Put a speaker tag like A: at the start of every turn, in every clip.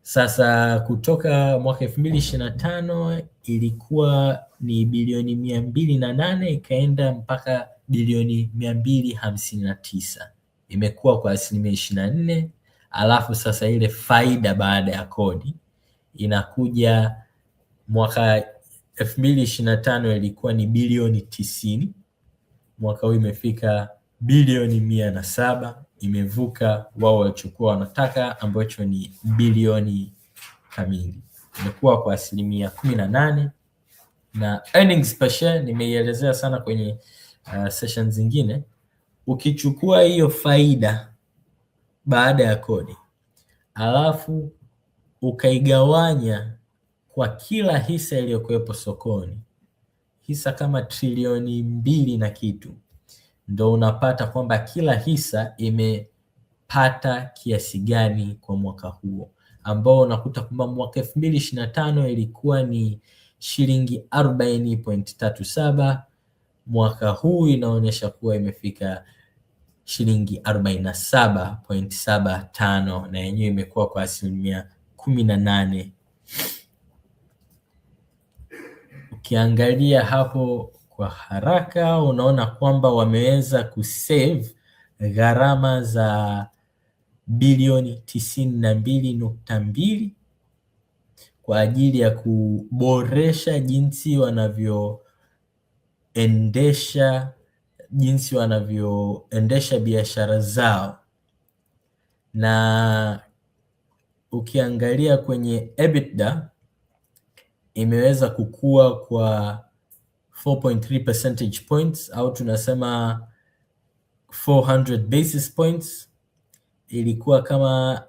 A: Sasa kutoka mwaka 2025 ilikuwa ni bilioni 208 ikaenda mpaka bilioni 259, imekuwa kwa 24%. Alafu sasa ile faida baada ya kodi inakuja mwaka 2025 ilikuwa ni bilioni 90, mwaka huu imefika bilioni 107, imevuka wao walichokuwa wanataka ambacho ni bilioni kamili, imekuwa kwa 18%. Na earnings per share nimeielezea sana kwenye session zingine. Ukichukua hiyo faida baada ya kodi alafu ukaigawanya kwa kila hisa iliyokuwepo sokoni, hisa kama trilioni 2 na kitu, ndo unapata kwamba kila hisa imepata kiasi gani kwa mwaka huo, ambao unakuta kwamba mwaka 2025 ilikuwa ni shilingi 40.37, mwaka huu inaonyesha kuwa imefika shilingi 47.75, na yenyewe imekuwa kwa 18%. Ukiangalia hapo kwa haraka unaona kwamba wameweza kusave gharama za bilioni 92.2 kwa ajili ya kuboresha jinsi wanavyoendesha biashara zao. Na ukiangalia kwenye EBITDA imeweza kukua kwa 4.3 percentage points, au tunasema 400 basis points. Ilikuwa kama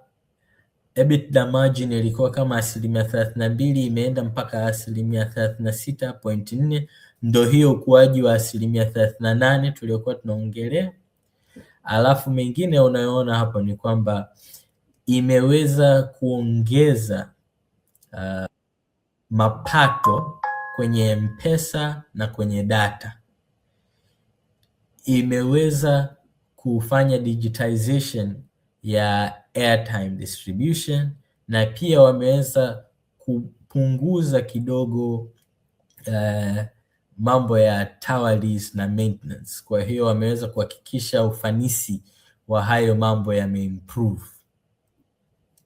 A: EBITDA margin ilikuwa kama 32%, imeenda mpaka 36.4%, ndo hiyo ukuaji wa 38% tuliokuwa tunaongelea. Alafu mengine unayoona hapo ni kwamba imeweza kuongeza mapato kwenye M-Pesa na kwenye data, imeweza kufanya digitization ya airtime distribution, na pia wameweza kupunguza kidogo mambo ya tower lease na maintenance. Kwa hiyo wameweza kuhakikisha ufanisi wa hayo mambo yameimprove.